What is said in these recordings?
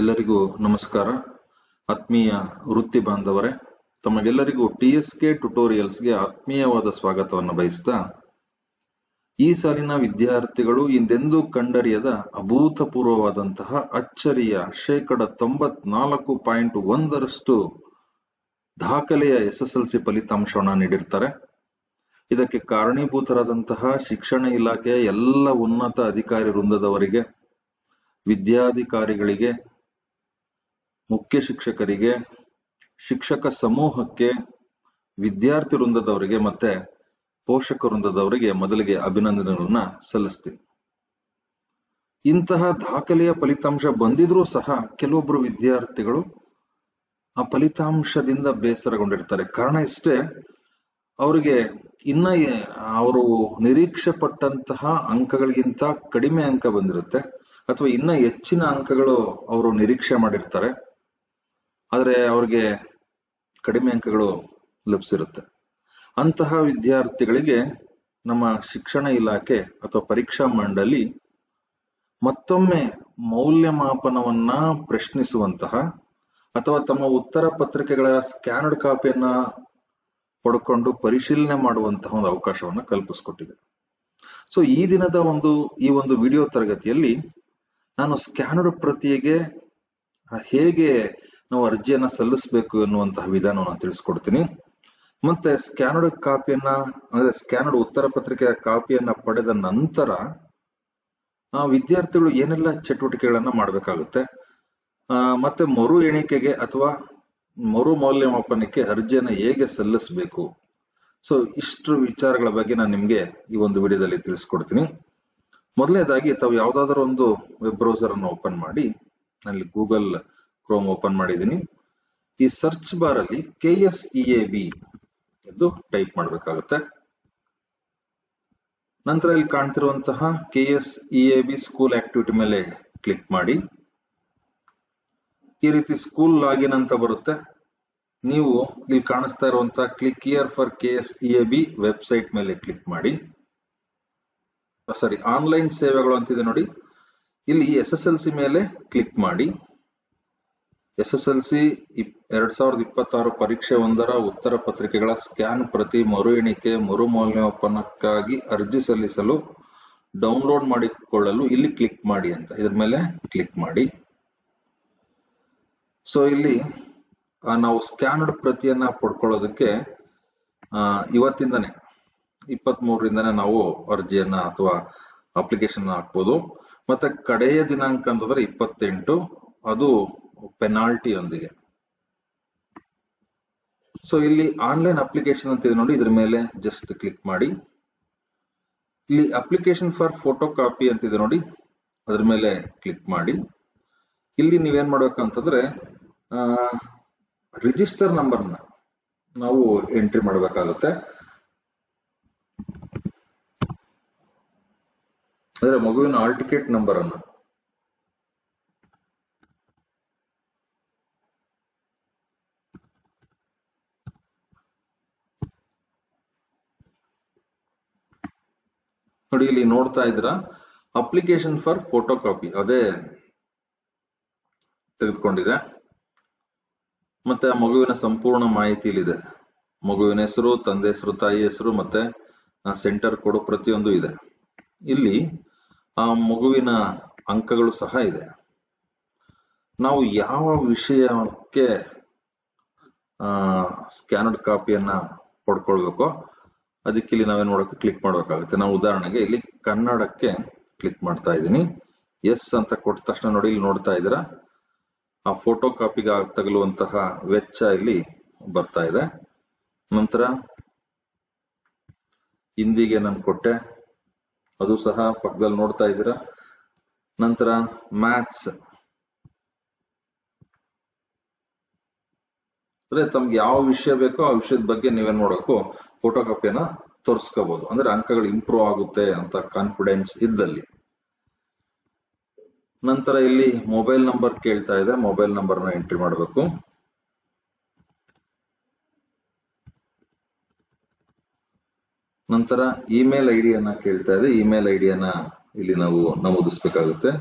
ಎಲ್ಲರಿಗೂ ನಮಸ್ಕಾರ. ಆತ್ಮೀಯ ವೃತ್ತಿ ಬಾಂಧವರೇ, ತಮಗೆಲ್ಲರಿಗೂ TSK ಟ್ಯುಟೋರಿಯಲ್ಸ್ಗೆ ಆತ್ಮೀಯವಾದ ಸ್ವಾಗತವನ್ನು ಬಯಸ್ತಾ, ಈ ಸಾಲಿನ ವಿದ್ಯಾರ್ಥಿಗಳು ಹಿಂದೆಂದೂ ಕಂಡರಿಯದ ಅಭೂತಪೂರ್ವವಾದಂತಹ ಅಚ್ಚರಿಯ 94.1% ದಾಖಲೆಯ SSLC ಫಲಿತಾಂಶವನ್ನು ನೀಡಿರ್ತಾರೆ. ಇದಕ್ಕೆ ಕಾರಣೀಭೂತರಾದಂತಹ ಶಿಕ್ಷಣ ಇಲಾಖೆಯ ಎಲ್ಲ ಉನ್ನತ ಅಧಿಕಾರಿ ವೃಂದದವರಿಗೆ, ವಿದ್ಯಾಧಿಕಾರಿಗಳಿಗೆ, ಮುಖ್ಯ ಶಿಕ್ಷಕರಿಗೆ, ಶಿಕ್ಷಕ ಸಮೂಹಕ್ಕೆ, ವಿದ್ಯಾರ್ಥಿ ವೃಂದದವರಿಗೆ ಮತ್ತೆ ಪೋಷಕ ವೃಂದದವರಿಗೆ ಮೊದಲಿಗೆ ಅಭಿನಂದನೆಗಳನ್ನ ಸಲ್ಲಿಸ್ತೀನಿ. ಇಂತಹ ದಾಖಲೆಯ ಫಲಿತಾಂಶ ಬಂದಿದ್ರೂ ಸಹ ಕೆಲವೊಬ್ರು ವಿದ್ಯಾರ್ಥಿಗಳು ಆ ಫಲಿತಾಂಶದಿಂದ ಬೇಸರಗೊಂಡಿರ್ತಾರೆ. ಕಾರಣ ಇಷ್ಟೇ, ಅವರಿಗೆ ಇನ್ನ ಅವರು ನಿರೀಕ್ಷೆ ಪಟ್ಟಂತಹ ಅಂಕಗಳಿಗಿಂತ ಕಡಿಮೆ ಅಂಕ ಬಂದಿರುತ್ತೆ, ಅಥವಾ ಇನ್ನ ಹೆಚ್ಚಿನ ಅಂಕಗಳು ಅವರು ನಿರೀಕ್ಷೆ ಮಾಡಿರ್ತಾರೆ, ಆದರೆ ಅವ್ರಿಗೆ ಕಡಿಮೆ ಅಂಕಗಳು ಲಭಿಸಿರುತ್ತೆ. ಅಂತಹ ವಿದ್ಯಾರ್ಥಿಗಳಿಗೆ ನಮ್ಮ ಶಿಕ್ಷಣ ಇಲಾಖೆ ಅಥವಾ ಪರೀಕ್ಷಾ ಮಂಡಳಿ ಮತ್ತೊಮ್ಮೆ ಮೌಲ್ಯಮಾಪನವನ್ನ ಪ್ರಶ್ನಿಸುವಂತಹ ಅಥವಾ ತಮ್ಮ ಉತ್ತರ ಪತ್ರಿಕೆಗಳ ಸ್ಕ್ಯಾನ್ಡ್ ಕಾಪಿಯನ್ನ ಪಡ್ಕೊಂಡು ಪರಿಶೀಲನೆ ಮಾಡುವಂತಹ ಒಂದು ಅವಕಾಶವನ್ನ ಕಲ್ಪಿಸ್ಕೊಟ್ಟಿದೆ. ಸೊ ಈ ದಿನದ ಈ ಒಂದು ವಿಡಿಯೋ ತರಗತಿಯಲ್ಲಿ ನಾನು ಸ್ಕ್ಯಾನ್ಡ್ ಪ್ರತಿಗೆ ಹೇಗೆ ನಾವು ಅರ್ಜಿಯನ್ನ ಸಲ್ಲಿಸಬೇಕು ಎನ್ನುವಂತಹ ವಿಧಾನವನ್ನು ತಿಳಿಸ್ಕೊಡ್ತೀನಿ. ಮತ್ತೆ ಸ್ಕ್ಯಾನ್ಡ್ ಕಾಪಿಯನ್ನ ಅಂದ್ರೆ ಸ್ಕ್ಯಾನ್ಡ್ ಉತ್ತರ ಪತ್ರಿಕೆಯ ಕಾಪಿಯನ್ನ ಪಡೆದ ನಂತರ ಆ ವಿದ್ಯಾರ್ಥಿಗಳು ಏನೆಲ್ಲ ಚಟುವಟಿಕೆಗಳನ್ನ ಮಾಡಬೇಕಾಗುತ್ತೆ, ಮತ್ತೆ ಮರು ಎಣಿಕೆಗೆ ಅಥವಾ ಮರು ಮೌಲ್ಯಮಾಪನಕ್ಕೆ ಅರ್ಜಿಯನ್ನ ಹೇಗೆ ಸಲ್ಲಿಸಬೇಕು. ಸೊ ಇಷ್ಟು ವಿಚಾರಗಳ ಬಗ್ಗೆ ನಾನು ನಿಮ್ಗೆ ಈ ಒಂದು ವಿಡಿಯೋದಲ್ಲಿ ತಿಳಿಸ್ಕೊಡ್ತೀನಿ. ಮೊದಲನೇದಾಗಿ ತಾವು ಯಾವ್ದಾದ್ರು ಒಂದು ವೆಬ್ ಬ್ರೌಸರ್ ಅನ್ನು ಓಪನ್ ಮಾಡಿ, ನಲ್ಲಿ ಗೂಗಲ್ ಕ್ರೋಮ್ ಓಪನ್ ಮಾಡಿದ್ದೀನಿ. ಈ ಸರ್ಚ್ ಬಾರ್ ಅಲ್ಲಿ KSEAB ಎಂದು ಟೈಪ್ ಮಾಡಬೇಕಾಗುತ್ತೆ. ನಂತರ ಇಲ್ಲಿ ಕಾಣ್ತಿರುವಂತಹ KSEAB ಸ್ಕೂಲ್ ಆಕ್ಟಿವಿಟಿ ಮೇಲೆ ಕ್ಲಿಕ್ ಮಾಡಿ. ಈ ರೀತಿ ಸ್ಕೂಲ್ ಲಾಗಿನ್ ಅಂತ ಬರುತ್ತೆ. ನೀವು ಇಲ್ಲಿ ಕಾಣಿಸ್ತಾ ಇರುವಂತಹ click here for KSEAB website ಮೇಲೆ ಕ್ಲಿಕ್ ಮಾಡಿ. ಆನ್ಲೈನ್ ಸೇವೆಗಳು ಅಂತಿದೆ ನೋಡಿ, ಇಲ್ಲಿ SSLC ಮೇಲೆ ಕ್ಲಿಕ್ ಮಾಡಿ. SSLC 2026 ಪರೀಕ್ಷೆ 1ರ ಉತ್ತರ ಪತ್ರಿಕೆಗಳ ಸ್ಕ್ಯಾನ್ ಪ್ರತಿ ಮರು ಎಣಿಕೆ ಮರು ಮೌಲ್ಯಮಾಪನಕ್ಕಾಗಿ ಅರ್ಜಿ ಸಲ್ಲಿಸಲು ಡೌನ್ಲೋಡ್ ಮಾಡಿಕೊಳ್ಳಲು ಇಲ್ಲಿ ಕ್ಲಿಕ್ ಮಾಡಿ ಅಂತ ಇದ್ರ ಮೇಲೆ ಕ್ಲಿಕ್ ಮಾಡಿ. ಸೊ ಇಲ್ಲಿ ನಾವು ಸ್ಕ್ಯಾನ್ಡ್ ಪ್ರತಿಯನ್ನ ಪಡ್ಕೊಳ್ಳೋದಕ್ಕೆ ಇವತ್ತಿಂದನೇ 23ರಿಂದನೇ ನಾವು ಅರ್ಜಿಯನ್ನ ಅಥವಾ ಅಪ್ಲಿಕೇಶನ್ ಹಾಕ್ಬೋದು. ಮತ್ತೆ ಕಡೆಯ ದಿನಾಂಕ ಅಂತಂದ್ರೆ 28, ಅದು ಪೆನಾಲ್ಟಿ ಯೊಂದಿಗೆ. ಸೊ ಇಲ್ಲಿ ಆನ್ಲೈನ್ ಅಪ್ಲಿಕೇಶನ್ ಅಂತ ಇದೆ ನೋಡಿ, ಇದ್ರ ಮೇಲೆ ಜಸ್ಟ್ ಕ್ಲಿಕ್ ಮಾಡಿ. ಇಲ್ಲಿ ಅಪ್ಲಿಕೇಶನ್ ಫಾರ್ ಫೋಟೋ ಕಾಪಿ ಅಂತಿದೆ ನೋಡಿ, ಅದ್ರ ಮೇಲೆ ಕ್ಲಿಕ್ ಮಾಡಿ. ಇಲ್ಲಿ ನೀವೇನ್ ಮಾಡ್ಬೇಕಂತಂದ್ರೆ ರಿಜಿಸ್ಟರ್ ನಂಬರ್ನ ನಾವು ಎಂಟ್ರಿ ಮಾಡಬೇಕಾಗುತ್ತೆ. ಅಂದ್ರೆ ಮಗುವಿನ ಹಾಲ್ ಟಿಕೆಟ್ ನಂಬರ್ ಅನ್ನು ನೋಡಿ, ಇಲ್ಲಿ ನೋಡ್ತಾ ಇದ್ರ ಅಪ್ಲಿಕೇಶನ್ ಫಾರ್ ಫೋಟೋ ಕಾಪಿ ಅದೇ ತೆಗೆದುಕೊಂಡಿದೆ. ಮತ್ತೆ ಆ ಮಗುವಿನ ಸಂಪೂರ್ಣ ಮಾಹಿತಿ ಇಲ್ಲಿದೆ. ಮಗುವಿನ ಹೆಸರು, ತಂದೆ ಹೆಸರು, ತಾಯಿ ಹೆಸರು, ಮತ್ತೆ ಸೆಂಟರ್ ಕೋಡ್ ಪ್ರತಿಯೊಂದು ಇದೆ. ಇಲ್ಲಿ ಆ ಮಗುವಿನ ಅಂಕಗಳು ಸಹ ಇದೆ. ನಾವು ಯಾವ ವಿಷಯಕ್ಕೆ ಸ್ಕ್ಯಾನ್ಡ್ ಕಾಪಿಯನ್ನ ಪಡ್ಕೊಳ್ಬೇಕೋ ಅದಕ್ಕೆ ಇಲ್ಲಿ ನಾವೇನ್ ಮಾಡೋಕೆ ಕ್ಲಿಕ್ ಮಾಡ್ಬೇಕಾಗುತ್ತೆ. ನಾವು ಉದಾಹರಣೆಗೆ ಇಲ್ಲಿ ಕನ್ನಡಕ್ಕೆ ಕ್ಲಿಕ್ ಮಾಡ್ತಾ ಇದ್ದೀನಿ. ಎಸ್ ಅಂತ ಕೊಟ್ಟ ತಕ್ಷಣ ನೋಡಿ, ಇಲ್ಲಿ ನೋಡ್ತಾ ಇದ್ದೀರಾ ಆ ಫೋಟೋ ಕಾಪಿಗೆ ತಗಲುವಂತಹ ವೆಚ್ಚ ಇಲ್ಲಿ ಬರ್ತಾ ಇದೆ. ನಂತರ ಹಿಂದಿಗೆ ನಾನು ಕೊಟ್ಟೆ, ಅದು ಸಹ ಪಕ್ಕದಲ್ಲಿ ನೋಡ್ತಾ ಇದ್ದೀರಾ. ನಂತರ ಮ್ಯಾಥ್ಸ್, ಅಂದ್ರೆ ತಮ್ಗೆ ಯಾವ ವಿಷಯ ಬೇಕೋ ಆ ವಿಷಯದ ಬಗ್ಗೆ ನೀವೇನ್ ಮಾಡಬೇಕು, ಫೋಟೋ ಕಾಪಿಯನ್ನ ತೋರಿಸ್ಕೋಬಹುದು. ಅಂದ್ರೆ ಅಂಕಗಳು ಇಂಪ್ರೂವ್ ಆಗುತ್ತೆ ಅಂತ ಕಾನ್ಫಿಡೆನ್ಸ್ ಇದ್ದಲ್ಲಿ. ನಂತರ ಇಲ್ಲಿ ಮೊಬೈಲ್ ನಂಬರ್ ಕೇಳ್ತಾ ಇದೆ, ಮೊಬೈಲ್ ನಂಬರ್ನ ಎಂಟ್ರಿ ಮಾಡಬೇಕು. ನಂತರ ಇಮೇಲ್ ಐಡಿಯನ್ನ ಕೇಳ್ತಾ ಇದೆ, ಇಮೇಲ್ ಐಡಿಯನ್ನ ಇಲ್ಲಿ ನಾವು ನಮೂದಿಸಬೇಕಾಗುತ್ತೆ.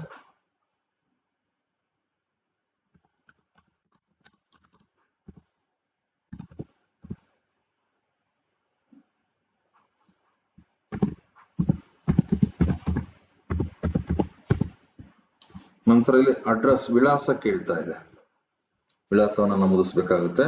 ನಂತರ ಇಲ್ಲಿ ಅಡ್ರೆಸ್ ವಿಳಾಸ ಕೇಳ್ತಾ ಇದೆ, ವಿಳಾಸವನ್ನು ನಮೂದಿಸಬೇಕಾಗುತ್ತೆ.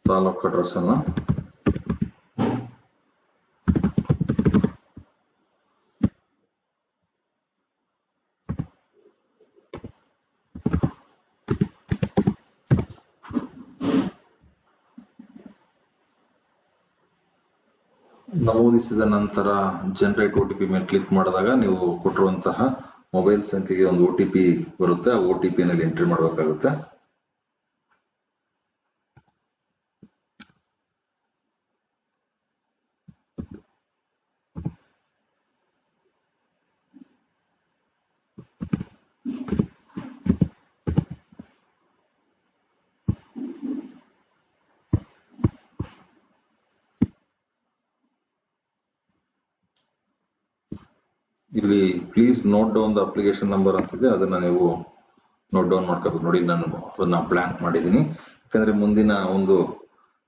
ತಾಲೂಕು ಅಡ್ರೆಸ್ ಅನ್ನ ನಮೂದಿಸಿದ ನಂತರ ಜನರೇಟ್ OTP ಮೇಲೆ ಕ್ಲಿಕ್ ಮಾಡಿದಾಗ ನೀವು ಕೊಟ್ಟಿರುವಂತಹ ಮೊಬೈಲ್ ಸಂಖ್ಯೆಗೆ ಒಂದು OTP ಬರುತ್ತೆ. ಆ OTP ನಲ್ಲಿ ಎಂಟ್ರಿ ಮಾಡಬೇಕಾಗುತ್ತೆ. ಇಲ್ಲಿ please note down the application number ಅಂತಿದೆ, ಅದನ್ನ ನೀವು ನೋಟ್ ಡೌನ್ ಮಾಡ್ಕೋಬೇಕು. ನೋಡಿ, ನಾನು ಅದನ್ನ ಬ್ಲಾಂಕ್ ಮಾಡಿದ್ದೀನಿ, ಯಾಕಂದ್ರೆ ಮುಂದಿನ ಒಂದು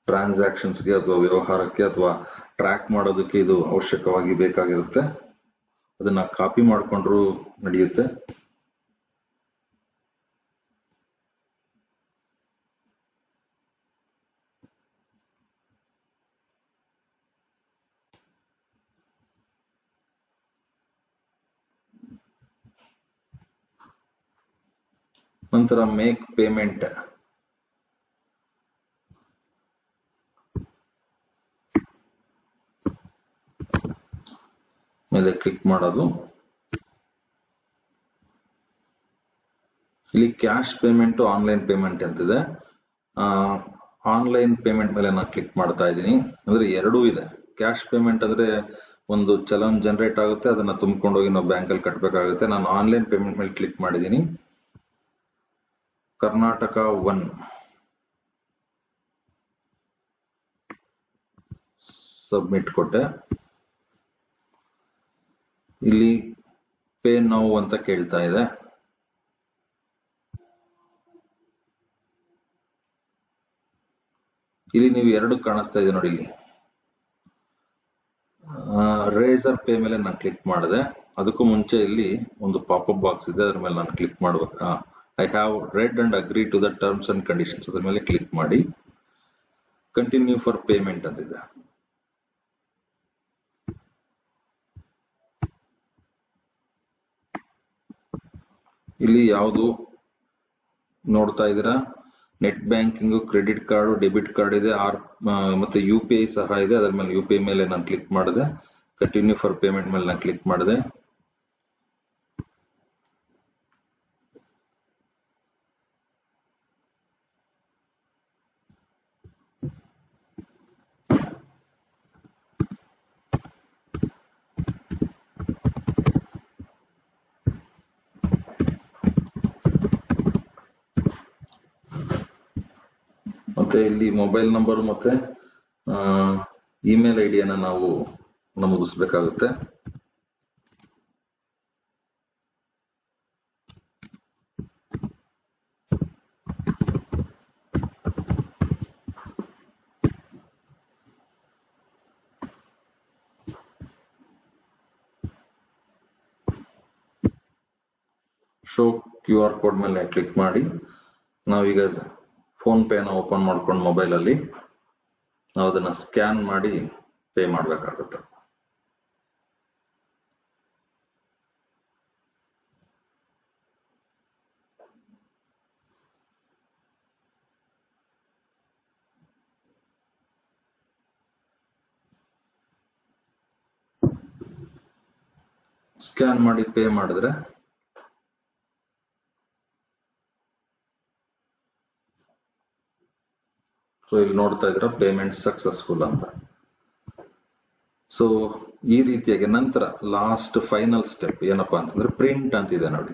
ಟ್ರಾನ್ಸಾಕ್ಷನ್ಸ್ಗೆ ಅಥವಾ ವ್ಯವಹಾರಕ್ಕೆ ಅಥವಾ ಟ್ರ್ಯಾಕ್ ಮಾಡೋದಕ್ಕೆ ಇದು ಅವಶ್ಯಕವಾಗಿ ಬೇಕಾಗಿರುತ್ತೆ. ಅದನ್ನ ಕಾಪಿ ಮಾಡ್ಕೊಂಡ್ರು ನಡೆಯುತ್ತೆ. ನಂತರ ಮೇಕ್ ಪೇಮೆಂಟ್ ಮೇಲೆ ಕ್ಲಿಕ್ ಮಾಡೋದು. ಇಲ್ಲಿ ಕ್ಯಾಶ್ ಪೇಮೆಂಟ್, ಆನ್ಲೈನ್ ಪೇಮೆಂಟ್ ಅಂತಿದೆ. ಆನ್ಲೈನ್ ಪೇಮೆಂಟ್ ಮೇಲೆ ನಾನು ಕ್ಲಿಕ್ ಮಾಡ್ತಾ ಇದ್ದೀನಿ. ಅಂದ್ರೆ ಎರಡೂ ಇದೆ. ಕ್ಯಾಶ್ ಪೇಮೆಂಟ್ ಅಂದ್ರೆ ಒಂದು ಚಲನ್ ಜನರೇಟ್ ಆಗುತ್ತೆ, ಅದನ್ನ ತುಂಬಿಕೊಂಡೋಗಿ ನಾವು ಬ್ಯಾಂಕಲ್ಲಿ ಕಟ್ಟಬೇಕಾಗುತ್ತೆ. ನಾನು ಆನ್ಲೈನ್ ಪೇಮೆಂಟ್ ಮೇಲೆ ಕ್ಲಿಕ್ ಮಾಡಿದ್ದೀನಿ. ಕರ್ನಾಟಕ 1 ಸಬ್ಮಿಟ್ ಕೊಟ್ಟೆ. ಇಲ್ಲಿ ಪೇ ನೌ ಅಂತ ಕೇಳ್ತಾ ಇದೆ. ಇಲ್ಲಿ ನೀವು ಎರಡು ಕಾಣಿಸ್ತಾ ಇದೆ ನೋಡಿ. ಇಲ್ಲಿ ರೇಸರ್ ಪೇ ಮೇಲೆ ನಾನು ಕ್ಲಿಕ್ ಮಾಡಿದೆ. ಅದಕ್ಕೂ ಮುಂಚೆ ಇಲ್ಲಿ ಒಂದು ಪಾಪಪ್ ಬಾಕ್ಸ್ ಇದೆ, ಅದ್ರ ಮೇಲೆ ನಾನು ಕ್ಲಿಕ್ ಮಾಡ್ಬೇಕು. I have read and agree to the terms and conditions, ಅದ್ರ ಮೇಲೆ ಕ್ಲಿಕ್ ಮಾಡಿ ಕಂಟಿನ್ಯೂ ಫಾರ್ ಪೇಮೆಂಟ್ ಅಂತಿದೆ. ಇಲ್ಲಿ ಯಾವುದು ನೋಡ್ತಾ ಇದ್ದೀರಾ, net banking, credit card, debit card ಇದೆ, ಮತ್ತೆ UPI ಸಹ ಇದೆ. ಅದರ ಮೇಲೆ UPI ಮೇಲೆ ನಾನು ಕ್ಲಿಕ್ ಮಾಡಿದೆ. ಕಂಟಿನ್ಯೂ ಫಾರ್ ಪೇಮೆಂಟ್ ಮೇಲೆ ನಾನು ಕ್ಲಿಕ್ ಮಾಡಿದೆ. ಮತ್ತೆ ಇಲ್ಲಿ ಮೊಬೈಲ್ ನಂಬರ್ ಮತ್ತೆ ಇಮೇಲ್ ID ಅನ್ನ ನಾವು ನಮೂದಿಸಬೇಕಾಗುತ್ತೆ. ಶೋ QR ಕೋಡ್ ಮೇಲೆ ಕ್ಲಿಕ್ ಮಾಡಿ ನಾವೀಗ ಫೋನ್ ಪೇನ ಓಪನ್ ಮಾಡ್ಕೊಂಡು ಮೊಬೈಲ್ ಅಲ್ಲಿ ನಾವು ಅದನ್ನ ಸ್ಕ್ಯಾನ್ ಮಾಡಿ ಪೇ ಮಾಡಬೇಕಾಗುತ್ತೆ. ಸ್ಕ್ಯಾನ್ ಮಾಡಿ ಪೇ ಮಾಡಿದ್ರೆ ಸೊ ಇಲ್ಲಿ ನೋಡ್ತಾ ಇದ್ರ ಪೇಮೆಂಟ್ ಸಕ್ಸಸ್ಫುಲ್ ಅಂತ. ಸೊ ಈ ರೀತಿಯಾಗಿ ನಂತರ ಲಾಸ್ಟ್ ಫೈನಲ್ ಸ್ಟೆಪ್ ಏನಪ್ಪಾ ಅಂತಂದ್ರೆ ಪ್ರಿಂಟ್ ಅಂತಿದೆ ನೋಡಿ.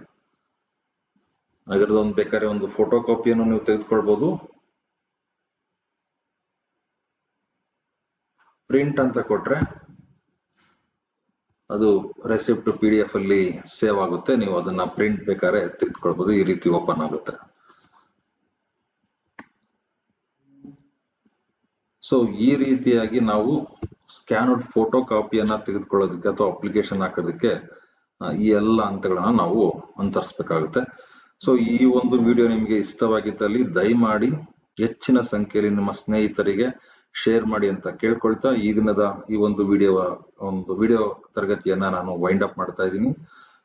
ಅದರದೊಂದು ಬೇಕಾದ್ರೆ ಒಂದು ಫೋಟೋ ಕಾಪಿಯನ್ನು ನೀವು ತೆಗೆದುಕೊಳ್ಬಹುದು. ಪ್ರಿಂಟ್ ಅಂತ ಕೊಟ್ರೆ ಅದು ರೆಸಿಪ್ಟ್ PDF ಅಲ್ಲಿ ಸೇವ್ ಆಗುತ್ತೆ. ನೀವು ಅದನ್ನ ಪ್ರಿಂಟ್ ಬೇಕಾದ್ರೆ ತೆಗೆದುಕೊಳ್ಬಹುದು. ಈ ರೀತಿ ಓಪನ್ ಆಗುತ್ತೆ. ಸೊ ಈ ರೀತಿಯಾಗಿ ನಾವು ಸ್ಕ್ಯಾನ್ಡ್ ಫೋಟೋ ಕಾಪಿಯನ್ನ ತೆಗೆದುಕೊಳ್ಳೋದಕ್ಕೆ ಅಥವಾ ಅಪ್ಲಿಕೇಶನ್ ಹಾಕೋದಕ್ಕೆ ಈ ಎಲ್ಲ ಹಂತಗಳನ್ನ ನಾವು ಅನುಸರಿಸಬೇಕಾಗುತ್ತೆ. ಸೊ ಈ ಒಂದು ವಿಡಿಯೋ ನಿಮಗೆ ಇಷ್ಟವಾಗಿದ್ದಲ್ಲಿ ದಯಮಾಡಿ ಹೆಚ್ಚಿನ ಸಂಖ್ಯೆಯಲ್ಲಿ ನಿಮ್ಮ ಸ್ನೇಹಿತರಿಗೆ ಶೇರ್ ಮಾಡಿ ಅಂತ ಕೇಳ್ಕೊಳ್ತಾ ಈ ದಿನದ ಈ ಒಂದು ವಿಡಿಯೋ ತರಗತಿಯನ್ನ ನಾನು ವೈಂಡ್ ಅಪ್ ಮಾಡ್ತಾ ಇದ್ದೀನಿ.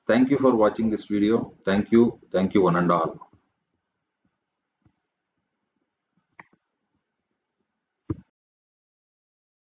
Thank you for watching this video. Thank you one and all.